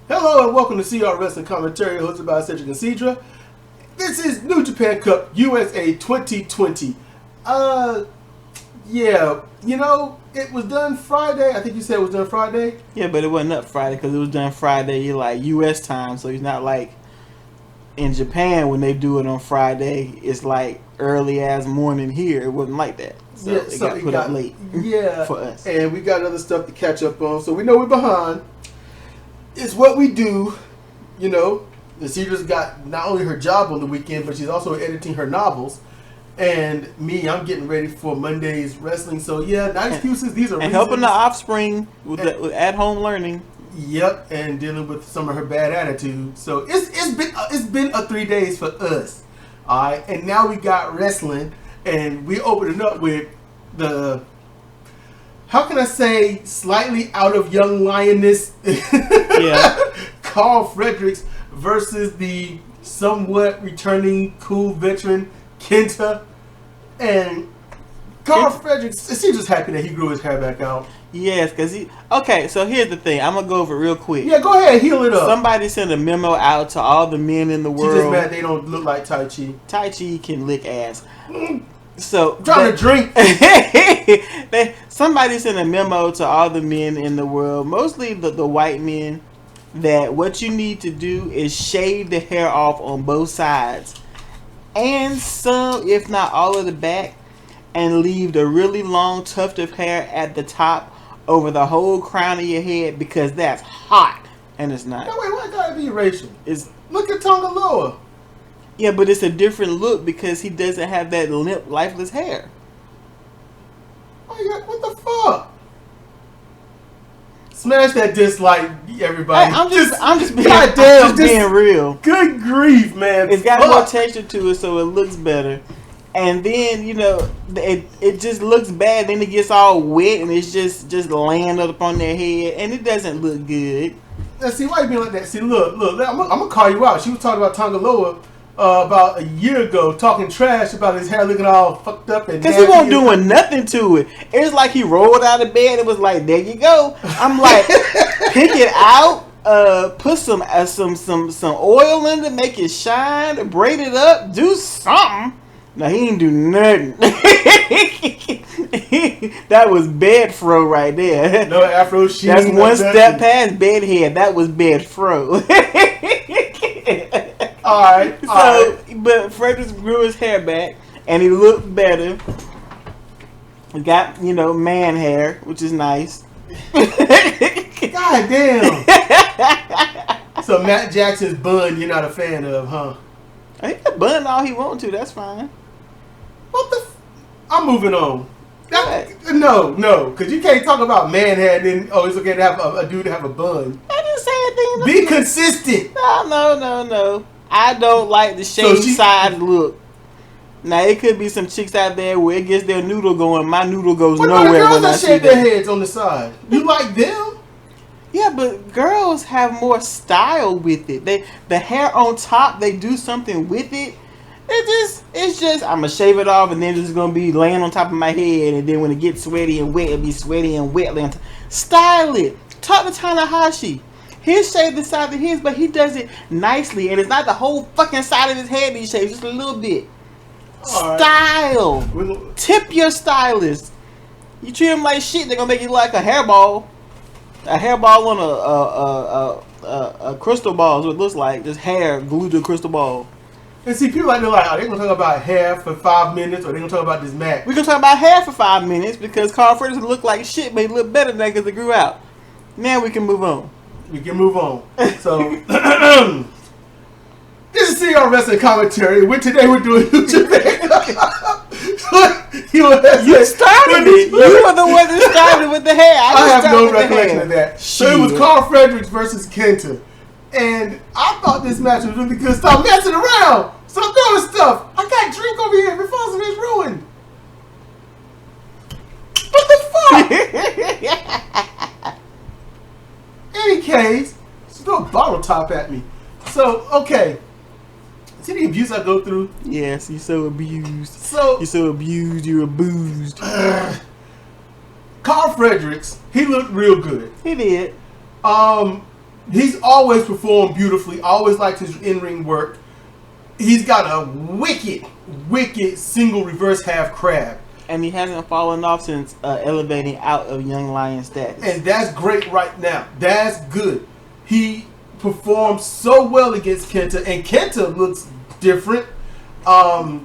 Hello and welcome to CR Wrestling Commentary, hosted by Cedric and Cedra. This is New Japan Cup USA 2020. It was done Friday. I think you said it was done Friday. Yeah, but it wasn't up Friday because it was done Friday, like U.S. time. So it's not like in Japan when they do it on Friday. It's like early as morning here. It wasn't like that. So it got put up late. Yeah, for us. And we got other stuff to catch up on. So we know we're behind. It's what we do, you know. The Cedra's got not only her job on the weekend, but she's also editing her novels. And me, I'm getting ready for Monday's wrestling. So yeah, not excuses. These are and reasons. helping the offspring with at-home learning. Yep, and dealing with some of her bad attitude. So it's been a 3 days for us. All right, and now we got wrestling, and we opening up with the. How can I say slightly out of Young Lioness? Yeah. Carl Fredericks versus the somewhat returning cool veteran Kenta. And Carl Fredericks, is he just happy that he grew his hair back out? Yes, because he... Okay, so here's the thing. I'm going to go over it real quick. Yeah, go ahead, heal it up. Somebody sent a memo out to all the men in the world. She's just mad they don't look like Tai Chi. Tai Chi can lick ass. So trying to drink. Somebody sent a memo to all the men in the world, mostly the white men, that what you need to do is shave the hair off on both sides, and some, if not all of the back, and leave the really long tuft of hair at the top over the whole crown of your head, because that's hot, and it's not. No, wait, why gotta be racial? Look at Tonga Loa. Yeah, but it's a different look because he doesn't have that limp, lifeless hair. Oh, what the fuck? Smash that dislike, everybody. I'm just being real. Good grief, man. It's got more texture to it, so it looks better. And then, you know, it just looks bad. Then it gets all wet and it's just laying up on their head, and it doesn't look good. Now, see, why you being like that? See, look, I'm gonna call you out. She was talking about Tonga Loa about a year ago, talking trash about his hair looking all fucked up and because he wasn't doing nothing to it. It was like he rolled out of bed and was like, "There you go." I'm like, pick it out, put some oil in it, make it shine, braid it up, do something. No, he didn't do nothing. That was bed fro right there. No afro sheen. That's one step past bed head. That was bed fro. Alright. But Fredericks grew his hair back and he looked better. He got, man hair, which is nice. God damn. So Matt Jackson's bun you're not a fan of, huh? He can bun all he wants to, that's fine. What the I'm moving on. No, because you can't talk about man hair and then, it's okay to have a dude to have a bun. I didn't say anything. Be consistent. No. I don't like the shaved side look. Now, it could be some chicks out there where it gets their noodle going. My noodle goes nowhere when I see shave their heads on the side. You like them? Yeah, but girls have more style with it. The hair on top, they do something with it. It's just I'm gonna shave it off and then it's gonna be laying on top of my head, and then when it gets sweaty and wet, it'll be sweaty and wet. Style it. Talk to Tanahashi. He'll shave the side of his, but he does it nicely, and it's not the whole fucking side of his head that he shaves, just a little bit. Style. Right. Tip your stylist. You treat him like shit, they're gonna make you like a hairball. A hairball on a crystal ball is what it looks like. Just hair glued to a crystal ball. And see, people are they gonna talk about hair for 5 minutes, or they gonna talk about this match. We're gonna talk about hair for 5 minutes because Carl Fredericks look like shit, but he look better than that because it grew out. Now we can move on. So, this is CR Wrestling Commentary. Today we're doing New Japan. You started it. You were the one that started with the hair. I have no recollection of that. So it was Carl Fredericks versus Kenta. And I thought this match was really good. Stop messing around. Stop doing stuff. I got drink over here. Before it's ruined. What the fuck? Any case, just throw a bottle top at me. So, okay. See the abuse I go through? Yes, you're so abused. You're so abused, you're abused. Carl Fredericks, he looked real good. He did. He's always performed beautifully. Always liked his in-ring work. He's got a wicked single reverse half crab. And he hasn't fallen off since elevating out of Young Lion status. And that's great right now. That's good. He performed so well against Kenta, and Kenta looks different.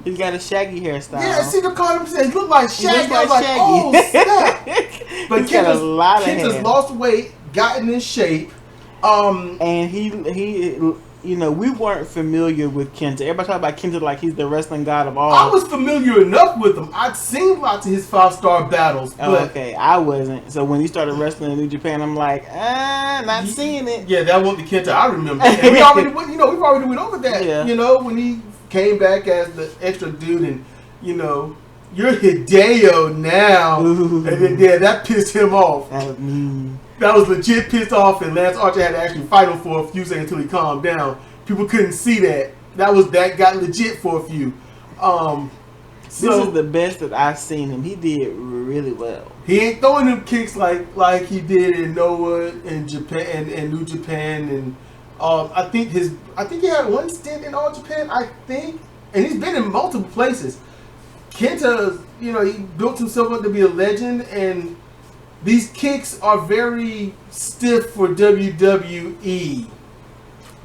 He's got a Shaggy hairstyle. Yeah, see the comment said he looked like Shaggy. Like I was like, oh snap! But He's got a lot of Kenta's hair. lost weight, gotten in shape. And he, you know, we weren't familiar with Kenta. Everybody talk about Kenta like he's the wrestling god of all. I was familiar enough with him. I'd seen lots of his 5-star battles. But okay, I wasn't. So when he started wrestling in New Japan, I'm like, not seeing it. Yeah, that wasn't the Kenta I remember. And we already went, we've already went over that. Yeah. You know, when he came back as the extra dude, and you're Hideo now. Ooh. And then that pissed him off. That was mean. That was legit pissed off, and Lance Archer had to actually fight him for a few seconds until he calmed down. People couldn't see that. That got legit for a few. This is the best that I've seen him. He did really well. He ain't throwing them kicks like he did in Noah and Japan and New Japan, and I think he had one stint in All Japan. I think, and he's been in multiple places. Kenta, he built himself up to be a legend, and these kicks are very stiff for WWE,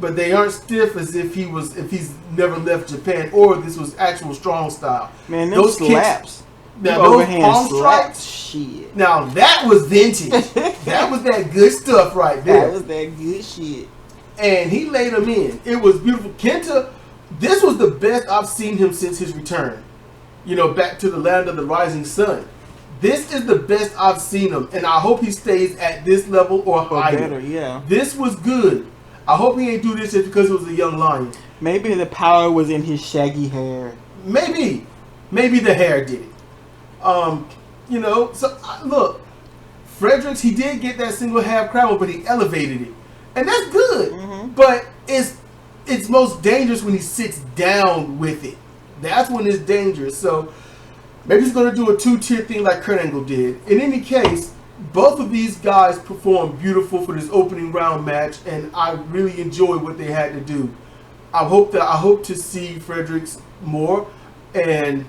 but they aren't stiff as if he's never left Japan or this was actual strong style. Man, those slaps. Now those palm slaps, strikes. shit. Now that was vintage. That was that good stuff right there. That was that good shit. And he laid him in. It was beautiful. Kenta, this was the best I've seen him since his return. Back to the land of the rising sun. This is the best I've seen him, and I hope he stays at this level or higher. Better, yeah. This was good. I hope he ain't do this just because it was a young lion. Maybe the power was in his shaggy hair. Maybe the hair did it. So look, Fredericks, he did get that single half crab, but he elevated it, and that's good. Mm-hmm. But it's most dangerous when he sits down with it. That's when it's dangerous. So maybe he's going to do a 2-tier thing like Kurt Angle did. In any case, both of these guys performed beautiful for this opening round match, and I really enjoyed what they had to do. I hope to see Fredericks more, and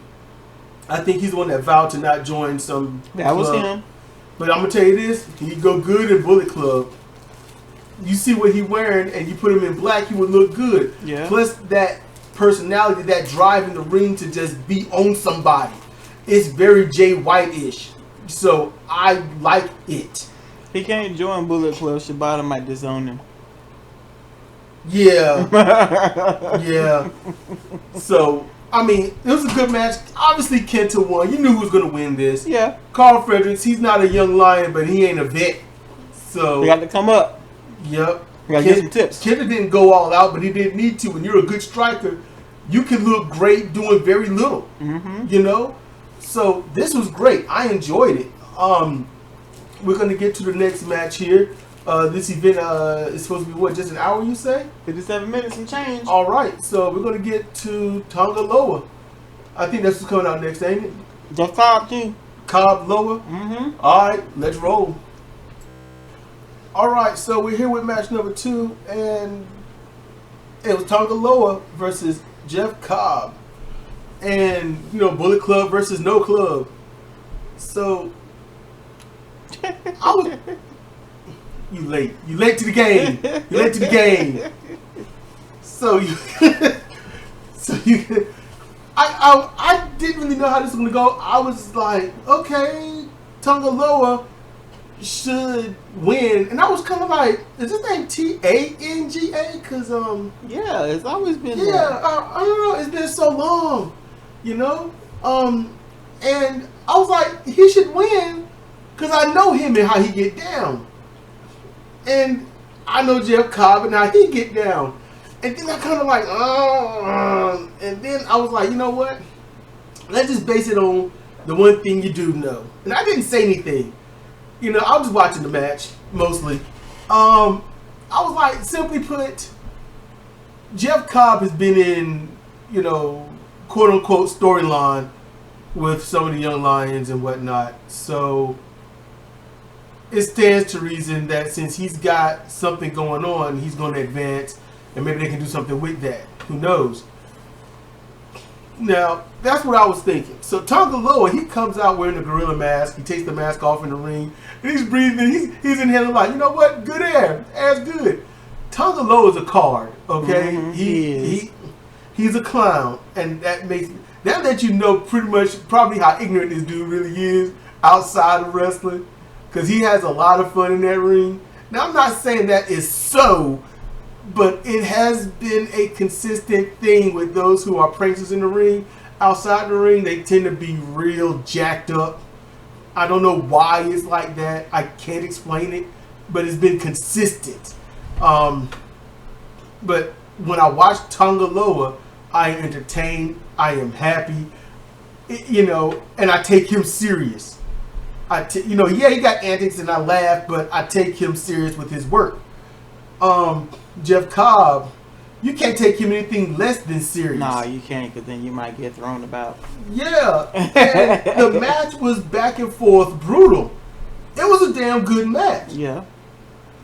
I think he's the one that vowed to not join some That club. was him. But I'm gonna tell you this: he'd go good in Bullet Club. You see what he wearing, and you put him in black, he would look good. Yeah. Plus that personality, that drive in the ring to just be on somebody. It's very Jay White-ish. So I like it. He can't join Bullet Club. Shibata might disown him. Yeah. Yeah. So, I mean, it was a good match. Obviously, Kenta won. You knew who was going to win this. Yeah. Carl Fredericks, he's not a young lion, but he ain't a vet. So, He got to come up. Yep. He got to get some tips. Kenta didn't go all out, but he didn't need to. When you're a good striker, you can look great doing very little. Mm-hmm. So this was great. I enjoyed it. We're gonna get to the next match here. This event is supposed to be just an hour, you say? 57 minutes and change. All right. So we're gonna get to Tonga Loa. I think that's what's coming out next, ain't it? Just Cobb too. Cobb Loa. Mm-hmm. All right. Let's roll. All right. So we're here with match number 2, and it was Tonga Loa versus Jeff Cobb. And, Bullet Club versus No Club. So, you late. You late to the game. You late to the game. I didn't really know how this was going to go. I was like, okay, Tonga Loa should win. And I was kind of like, is this name Tanga? Because, yeah, it's always been yeah, I don't know. It's been so long. And I was like, he should win because I know him and how he get down. And I know Jeff Cobb and how he get down. And then I kind of like, and then I was like, you know what? Let's just base it on the one thing you do know. And I didn't say anything. I was just watching the match, mostly. I was like, simply put, Jeff Cobb has been in, quote-unquote storyline with some of the young lions and whatnot. So it stands to reason that since he's got something going on, he's going to advance, and maybe they can do something with that. Who knows? Now, that's what I was thinking. So Tonga Loa, he comes out wearing a gorilla mask. He takes the mask off in the ring, and he's breathing. He's inhaling like, you know what? Good air. Air's good. Tonga Loa is a card, okay? Mm-hmm, he's a clown, and that lets you know pretty much probably how ignorant this dude really is outside of wrestling, because he has a lot of fun in that ring. Now, I'm not saying that is so, but it has been a consistent thing with those who are pranksters in the ring. Outside the ring, they tend to be real jacked up. I don't know why it's like that. I can't explain it, but it's been consistent. But when I watch Tonga Loa, I am entertained. I am happy, and I take him serious. He got antics and I laugh, but I take him serious with his work. Jeff Cobb, you can't take him anything less than serious. Nah, you can't, because then you might get thrown about. Yeah, and the match was back and forth brutal. It was a damn good match. Yeah.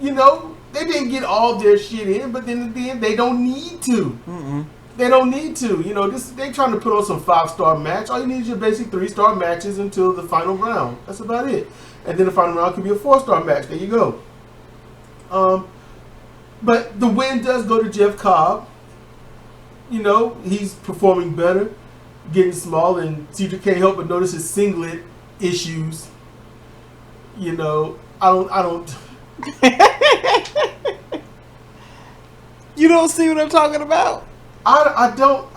They didn't get all their shit in, but then at the end, they don't need to. Mm-mm. They don't need to. They trying to put on some 5-star match. All you need is your basic 3-star matches until the final round. That's about it. And then the final round could be a 4-star match. There you go. But the win does go to Jeff Cobb. He's performing better, getting small, and Cedric can't help but notice his singlet issues. I don't. You don't see what I'm talking about? I don't.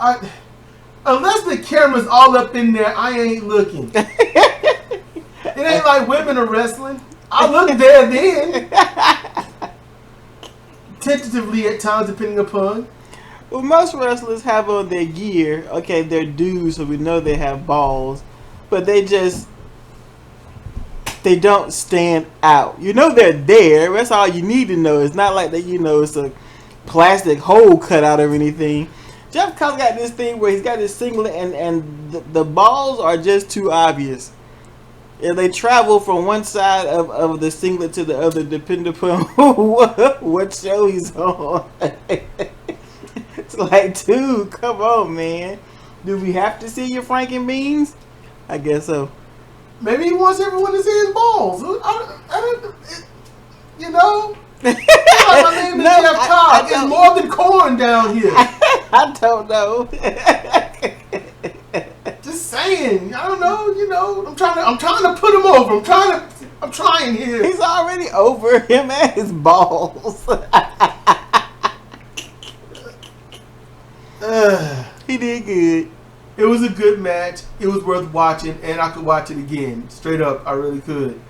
Unless the camera's all up in there, I ain't looking. It ain't like women are wrestling. I look there then. Tentatively at times, depending upon. Well, most wrestlers have on their gear. Okay, they're dudes, so we know they have balls. But they don't stand out. They're there. That's all you need to know. It's not like that, it's a plastic hole cut out or anything. Jeff Cobb's got this thing where he's got his singlet and the balls are just too obvious. And they travel from one side of the singlet to the other depending upon what show he's on. It's like, dude, come on, man. Do we have to see your Franken beans? I guess so. Maybe he wants everyone to see his balls. My name is Jeff Cobb. It's more than corn down here. I don't know. Just saying. I don't know. I'm trying to put him over. I'm trying here. He's already over him and his balls. He did good. It was a good match. It was worth watching, and I could watch it again. Straight up, I really could.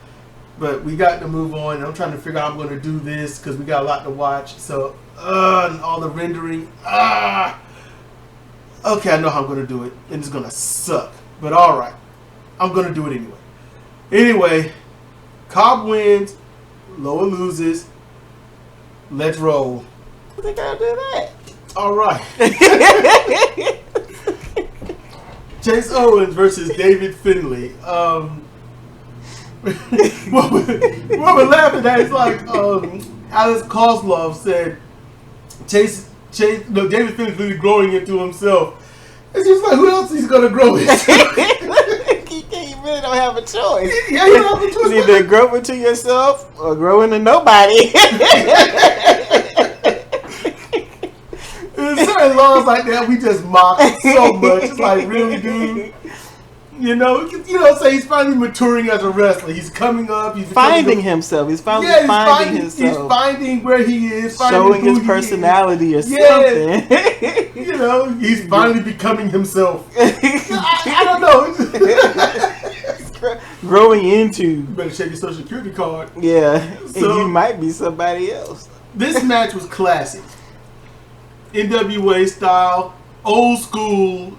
But we got to move on. I'm trying to figure out how I'm going to do this because we got a lot to watch. So, and all the rendering. Okay, I know how I'm going to do it, and it's going to suck. But all right, I'm going to do it anyway. Anyway, Cobb wins. Loa loses. Let's roll. I think I'll do that. All right. Chase Owens versus David Finlay. What we're laughing at is like Alex Kozlov said, David Finlay's really growing into himself. It's just like, who else he's gonna grow into? You really don't have a choice. Yeah, you don't have a choice. You either grow into yourself or grow into nobody. There's certain laws like that we just mock so much. It's like, really, dude? So he's finally maturing as a wrestler. He's coming up. He's finding himself. He's finally finding himself. He's finding where he is. Showing his personality or something. He's finally becoming himself. I don't know. Growing into. You better check your social security card. Yeah. So, and you might be somebody else. This match was classic. NWA style, old school,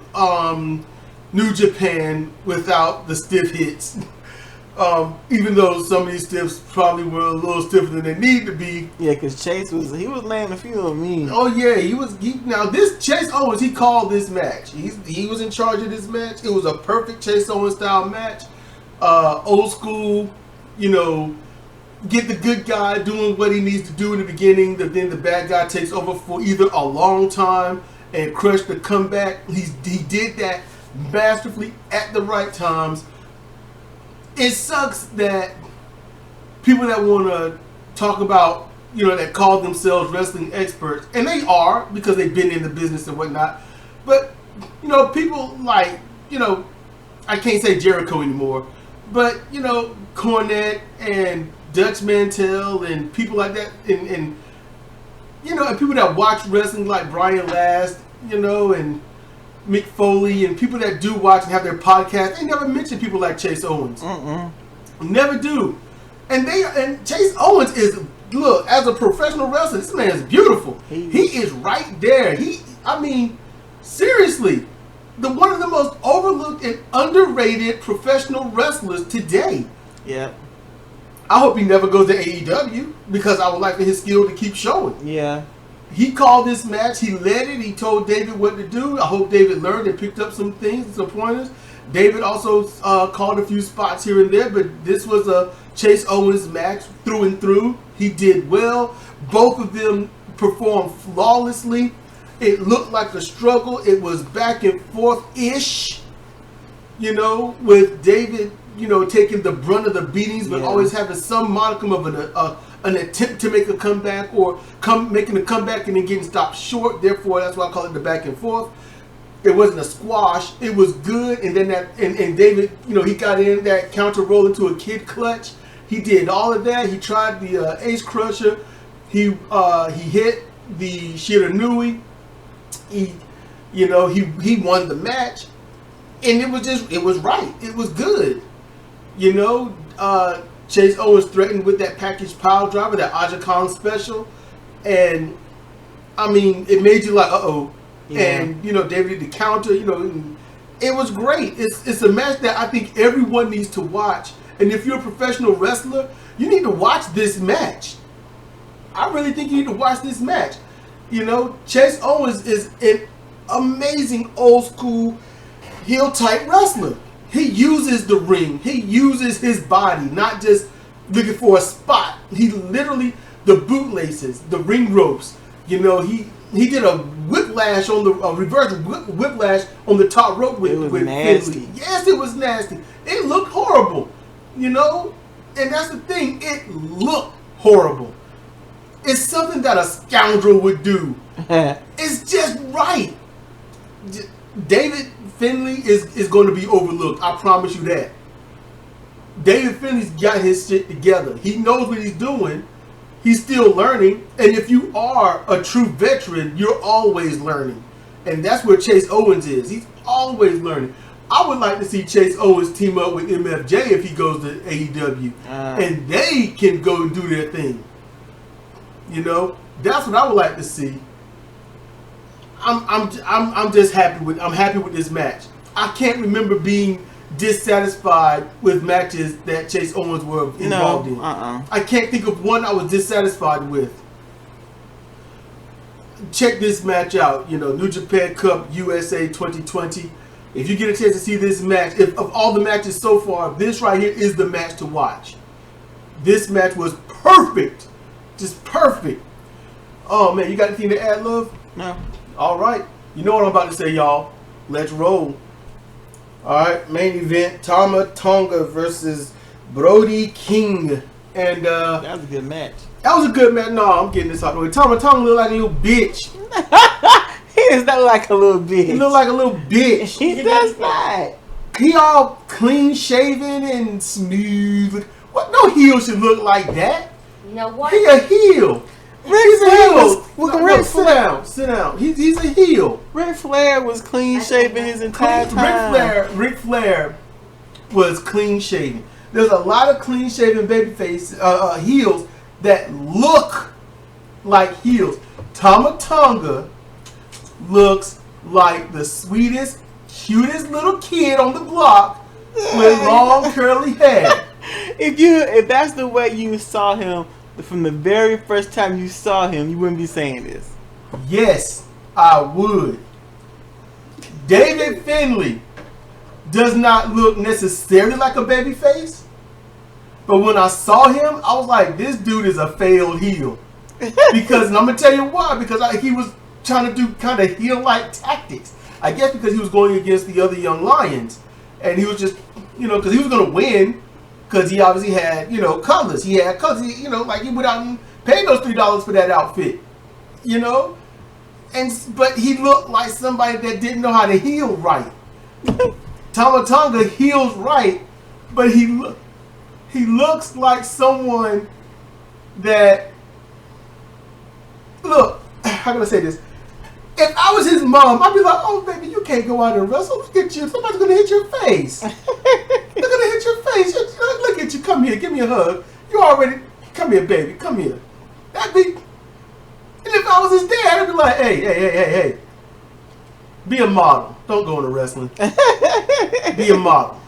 New Japan without the stiff hits. Even though some of these stiffs probably were a little stiffer than they need to be. Yeah, because Chase was laying a few on me. Oh yeah, now this Chase Owens, he called this match. He was in charge of this match. It was a perfect Chase Owens style match. Old school, get the good guy doing what he needs to do in the beginning, then the bad guy takes over for either a long time and crush the comeback. He did that masterfully at the right times. It sucks that people that want to talk about, that call themselves wrestling experts, and they are because they've been in the business and whatnot, but, people like, I can't say Jericho anymore, but, Cornette and Dutch Mantel and people like that, and people that watch wrestling like Brian Last, and Mick Foley, and people that do watch and have their podcast, they never mention people like Chase Owens. Never do. And Chase Owens is, look, as a professional wrestler, this man is beautiful. He is right there. Seriously, one of the most overlooked and underrated professional wrestlers today. Yeah. I hope he never goes to AEW because I would like for his skill to keep showing. Yeah. He called this match. He led it. He told David what to do. I hope David learned and picked up some things, some pointers. David also called a few spots here and there, but this was a Chase Owens match through and through. He did well. Both of them performed flawlessly. It looked like a struggle. It was back and forth-ish, with David, taking the brunt of the beatings, but always having some modicum of an attempt to make a comeback or making a comeback and then getting stopped short. Therefore, that's why I call it the back and forth. It wasn't a squash. It was good. And then and David, he got in that counter roll into a kid clutch. He did all of that. He tried the Ace Crusher. He hit the Shiranui. He won the match. And it was right. It was good. Chase Owens threatened with that package pile driver, that Aja Kong special. And, it made you like, uh-oh. Yeah. And, David did the counter, it was great. It's a match that I think everyone needs to watch. And if you're a professional wrestler, you need to watch this match. I really think you need to watch this match. Chase Owens is an amazing old school heel type wrestler. He uses the ring. He uses his body, not just looking for a spot. He literally, the bootlaces, the ring ropes, he did a whiplash on the reverse whiplash on the top rope with nasty. Finley. Yes, it was nasty. It looked horrible, and that's the thing. It looked horrible. It's something that a scoundrel would do. It's just right. David Finley is going to be overlooked. I promise you that. David Finley's got his shit together. He knows what he's doing. He's still learning. And if you are a true veteran, you're always learning. And that's where Chase Owens is. He's always learning. I would like to see Chase Owens team up with MFJ if he goes to AEW. And they can go and do their thing. That's what I would like to see. I'm just happy with this match. I can't remember being dissatisfied with matches that Chase Owens were involved in. I can't think of one I was dissatisfied with. Check this match out. New Japan Cup USA 2020. If you get a chance to see this match, of all the matches so far, this right here is the match to watch. This match was perfect. Just perfect. Oh man, you got anything to add, love? No. All right. You know what I'm about to say, y'all. Let's roll. All right. Main event: Tama Tonga versus Brody King. And that was a good match. That was a good match. No, I'm getting this out of the way. Tama Tonga look like a little bitch. He does not like a little bitch. He look like a little bitch. He does not. He all clean shaven and smooth. What? No heel should look like that. You know what? He a heel. He's a heel. Sit down. He's a heel. Ric Flair was clean shaven his entire time. Ric Flair was clean shaven. There's a lot of clean shaven babyface heels that look like heels. Tama Tonga looks like the sweetest, cutest little kid on the block with long curly hair. If that's the way you saw him from the very first time you saw him, you wouldn't be saying this. Yes, I would. David Finley does not look necessarily like a babyface, But when I saw him, I was like, this dude is a failed heel. Because, and I'm going to tell you why. Because he was trying to do kind of heel-like tactics. I guess because he was going against the other young lions. And he was just, because he was going to win. Because he obviously had, colors. He had colors. He went out and paid those $3 for that outfit. But he looked like somebody that didn't know how to heel right. Tama Tonga heels right, but he looks like someone that, look, how can I say this? If I was his mom, I'd be like, oh, baby, you can't go out and wrestle. Look at you. Somebody's going to hit your face. They're going to hit your face. Look at you. Come here. Give me a hug. Come here, baby. Come here. And if I was his dad, I'd be like, hey. Be a model. Don't go into wrestling. Be a model.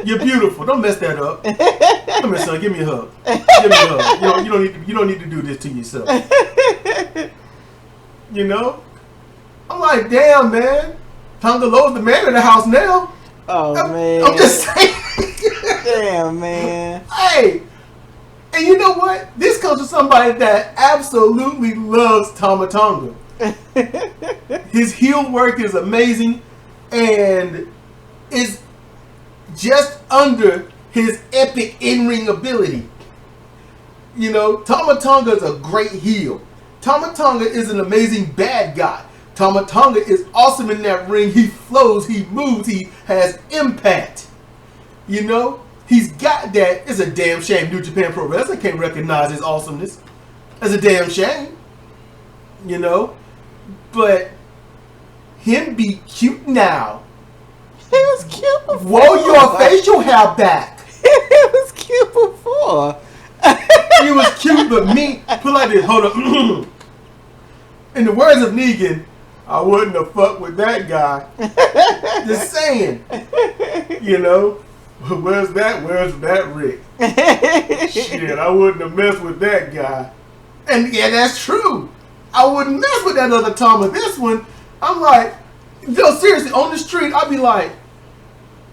You're beautiful. Don't mess that up. Come here, son. Give me a hug. Give me a hug. You don't need to do this to yourself. I'm like, damn, man. Tonga Lowe's the man in the house now. Oh, man. I'm just saying. Damn, man. Hey. And you know what? This comes from somebody that absolutely loves Tama Tonga. His heel work is amazing and is just under his epic in-ring ability. Tama Tonga is a great heel. Tama Tonga is an amazing bad guy. Tama Tonga is awesome in that ring. He flows, he moves, he has impact. He's got that. It's a damn shame New Japan Pro Wrestling can't recognize his awesomeness. It's a damn shame. But him be cute now. He was cute before. Whoa, your facial hair back. He was cute before. He was cute, but me, put like this, hold up. In the words of Negan, I wouldn't have fucked with that guy. Just saying. Where's that Rick? Shit, I wouldn't have messed with that guy. And yeah, that's true. I wouldn't mess with that other Tama. This one, I'm like, seriously, on the street, I'd be like,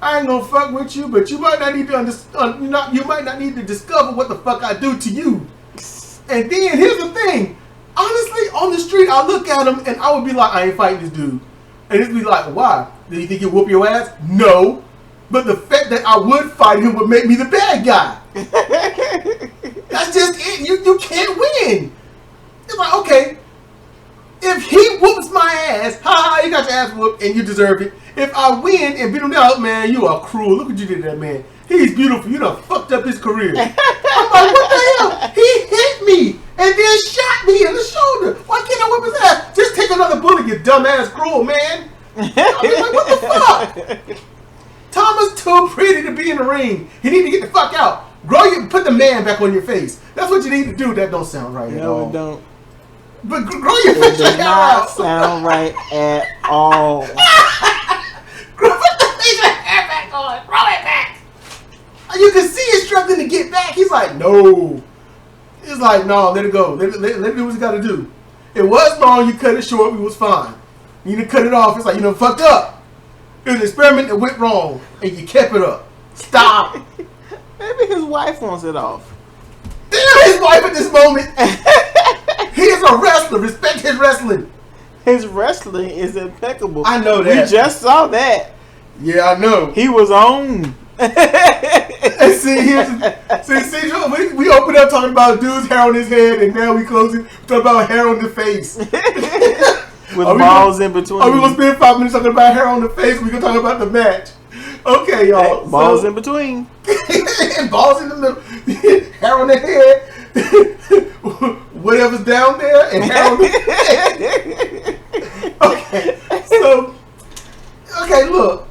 I ain't gonna fuck with you, but you might not need to understand. You might not need to discover what the fuck I do to you. And then here's the thing. Honestly, on the street, I look at him and I would be like, I ain't fighting this dude. And it'd be like, why? Do you think he'll whoop your ass? No. But the fact that I would fight him would make me the bad guy. That's just it. You can't win. It's like, okay, if he whoops my ass, you got your ass whooped and you deserve it. If I win and beat him down, man, you are cruel. Look what you did to that man. He's beautiful. You done fucked up his career. I'm like, what the hell? He hit me and then shot me in the shoulder. Why can't I whip his ass? Just take another bullet, you dumbass cruel man. I was like, what the fuck? Tama's too pretty to be in the ring. He need to get the fuck out. Put the man back on your face. That's what you need to do. That don't sound right at all. No, it don't. But grow your facial hair out. Does not sound right at all. Put the facial hair back on. Grow it back. You can see he's struggling to get back. He's like, no. He's like, no, let it go. Let it do what it's got to do. It was long. You cut it short. We was fine. You need to cut it off. It's like, fucked up. It was an experiment that went wrong, and you kept it up. Stop. Maybe his wife wants it off. Damn his wife at this moment. He is a wrestler. Respect his wrestling. His wrestling is impeccable. I know that. We just saw that. Yeah, I know. He was on. And see, we opened up talking about dude's hair on his head, and now we closing talking about hair on the face. With balls in between. Are we going to spend 5 minutes talking about hair on the face? We're going to talk about the match. Okay, y'all. Hey, balls in between. And balls in the middle. Hair on the head. Whatever's down there. And hair on the head. Okay, look.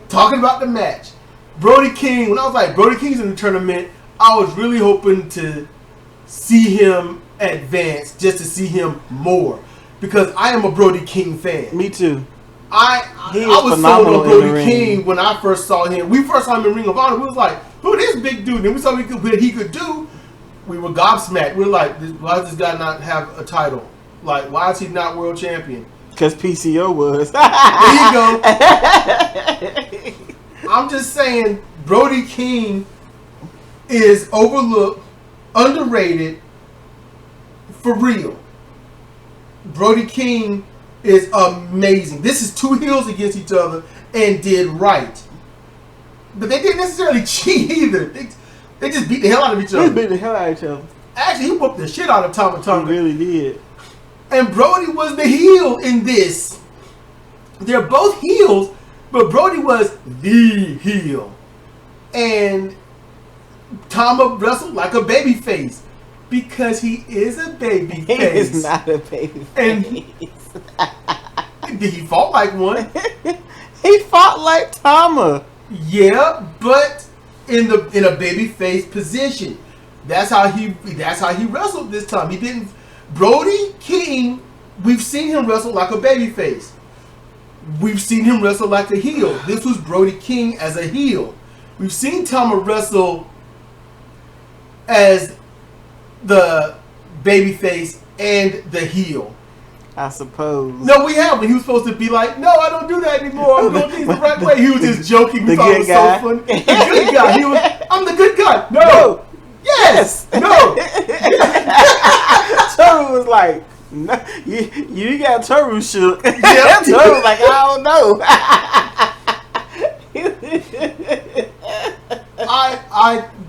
Talking about the match. Brody King. When I was like, Brody King's in the tournament, I was really hoping to see him advance. Just to see him more. Because I am a Brody King fan. Me too. I was sold on Brody King when I first saw him. We first saw him in Ring of Honor. We was like, who this big dude? And we saw what he could do. We were gobsmacked. We were like, why does this guy not have a title? Like, why is he not world champion? Because PCO was. There you go. I'm just saying, Brody King is overlooked, underrated, for real. Brody King is amazing. This is two heels against each other and did right. But they didn't necessarily cheat either. They just beat the hell out of each other. They beat the hell out of each other. Actually, he whooped the shit out of Tama Tonga. He really did. And Brody was the heel in this. They're both heels, but Brody was the heel. And Tama wrestled like a baby face. Because he is a baby face. He is not a baby face. And he fought like one. He fought like Tama. Yeah, but in a baby face position. That's how he wrestled this time. He didn't. Brody King, we've seen him wrestle like a baby face. We've seen him wrestle like a heel. This was Brody King as a heel. We've seen Tama wrestle as the babyface and the heel. I suppose. No, we haven't. He was supposed to be like, no, I don't do that anymore. I'm doing things the right way. He was just joking. We thought it was so funny. The good guy. I'm the good guy. No. Yes. No. Toru was like, no, you got Toru shook. Yeah. Toru was like, I don't know.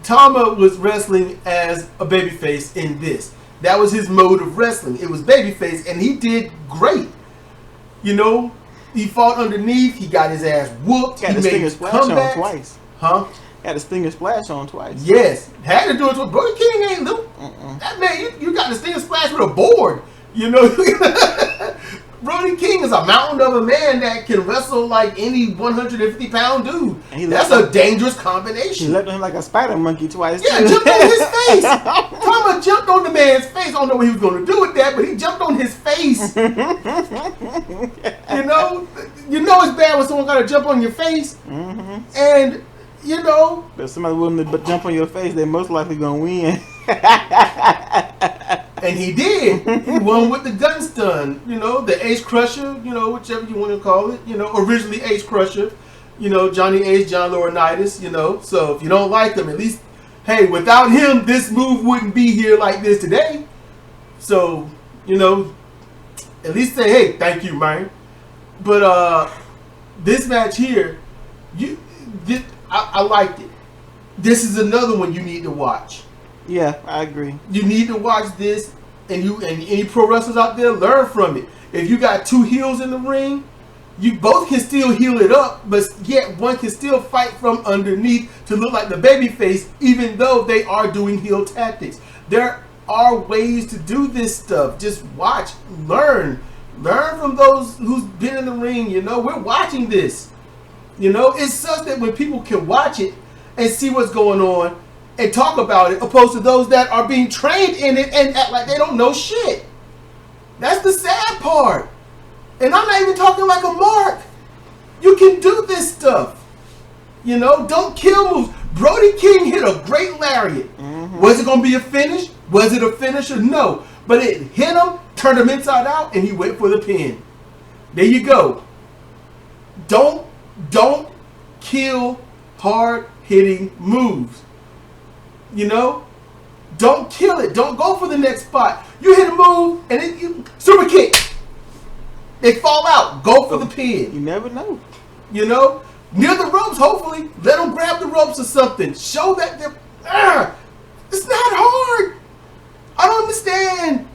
Tama was wrestling as a babyface in this. That was his mode of wrestling. It was babyface, and he did great. You know, he fought underneath. He got his ass whooped. Got he the stinger splash on twice. Huh? Got the stinger splash on twice. Yes, had to do it. Brody King ain't little. That man, you got the stinger splash with a board. You know, Brody King is a mountain of a man that can wrestle like any 150-pound dude. That's a dangerous combination. He leapt on him like a spider monkey twice. Yeah, too. jumped on his face. Tama jumped on the man's face. I don't know what he was going to do with that, but he jumped on his face. You know it's bad when someone got to jump on your face. And, you know. If somebody willing to jump on your face, they're most likely going to win. And he did. He won with the gun stun. You know, the Ace Crusher, you know, whichever you want to call it. You know, originally Ace Crusher. You know, Johnny Ace, John Laurinaitis, you know. So if you don't like him, at least, hey, without him, this move wouldn't be here like this today. So, you know, at least say, hey, thank you, man. But this match here, I liked it. This is another one you need to watch. Yeah, I agree. You need to watch this, and any pro wrestlers out there, learn from it. If you got two heels in the ring, you both can still heel it up, but yet one can still fight from underneath to look like the baby face, even though they are doing heel tactics. There are ways to do this stuff. Just watch, learn from those who's been in the ring. You know, we're watching this. You know, it's such that when people can watch it and see what's going on and talk about it, opposed to those that are being trained in it and act like they don't know shit. That's the sad part. And I'm not even talking like a mark. You can do this stuff. You know, don't kill moves. Brody King hit a great lariat. Was it going to be a finish? Was it a finisher? No. But it hit him, turned him inside out, and he went for the pin. There you go. Don't kill hard-hitting moves. You know? Don't kill it. Don't go for the next spot. You hit a move, and then super kick. They fall out. Go for the pin. You never know. You know? Near the ropes, hopefully. Let them grab the ropes or something. Show that they're... It's not hard. I don't understand.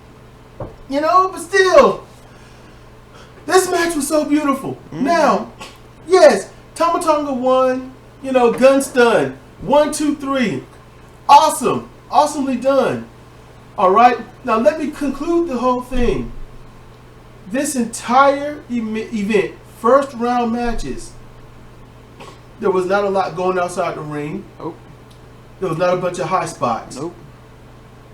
You know? But still, this match was so beautiful. Now, yes, Tama Tonga won. You know, gun stun. 1, 2, 3. Awesome. Awesomely done. Alright? Now, let me conclude the whole thing. This entire event, first round matches, there was not a lot going outside the ring. Nope. There was not a bunch of high spots. Nope.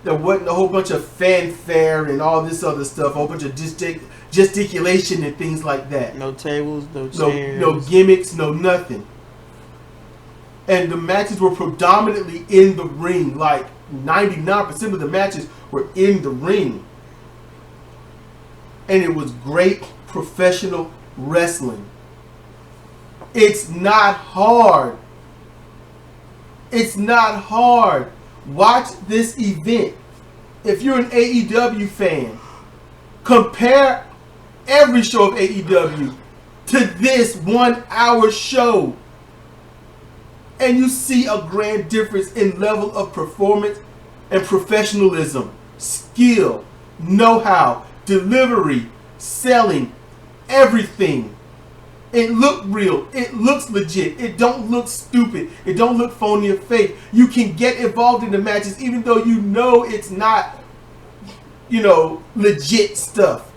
There wasn't a whole bunch of fanfare and all this other stuff, a whole bunch of gesticulation and things like that. No tables, no chairs. No gimmicks, no nothing. And the matches were predominantly in the ring. Like 99% of the matches were in the ring. And it was great professional wrestling. It's not hard. It's not hard. Watch this event. If you're an AEW fan, compare every show of AEW to this 1 hour show. And you see a grand difference in level of performance and professionalism, skill, know-how, delivery, selling, everything. It look real. It looks legit. It don't look stupid. It don't look phony or fake. You can get involved in the matches even though you know it's not, legit stuff.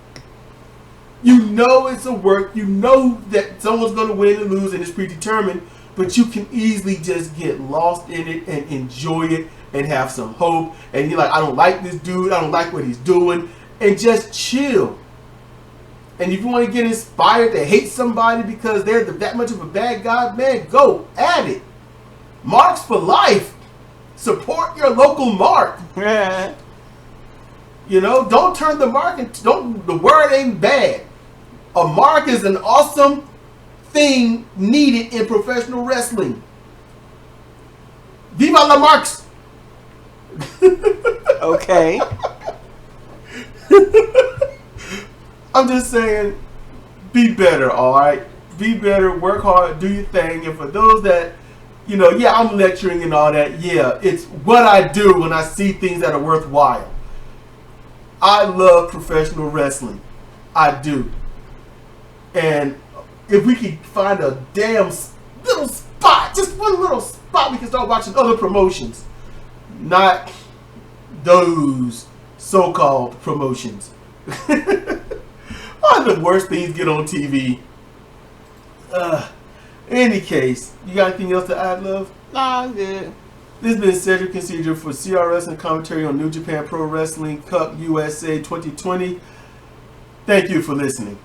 You know it's a work. You know that someone's going to win and lose and it's predetermined. But you can easily just get lost in it and enjoy it and have some hope. And you're like, I don't like this dude. I don't like what he's doing. And just chill. And if you want to get inspired to hate somebody because they're that much of a bad guy, man, go at it. Marks for life. Support your local mark. Yeah. Don't turn the mark into, the word ain't bad. A mark is an awesome thing needed in professional wrestling. Viva la marks! Okay. I'm just saying, be better, alright? Be better, work hard, do your thing. And for those that, I'm lecturing and all that, yeah, it's what I do when I see things that are worthwhile. I love professional wrestling. I do. And if we could find a damn little spot, just one little spot, we can start watching other promotions. Not those so-called promotions. One of the worst things get on TV. Any case, you got anything else to add, love? Nah, I'm good. This has been Cedric Consider for CRS and commentary on New Japan Pro Wrestling Cup USA 2020. Thank you for listening.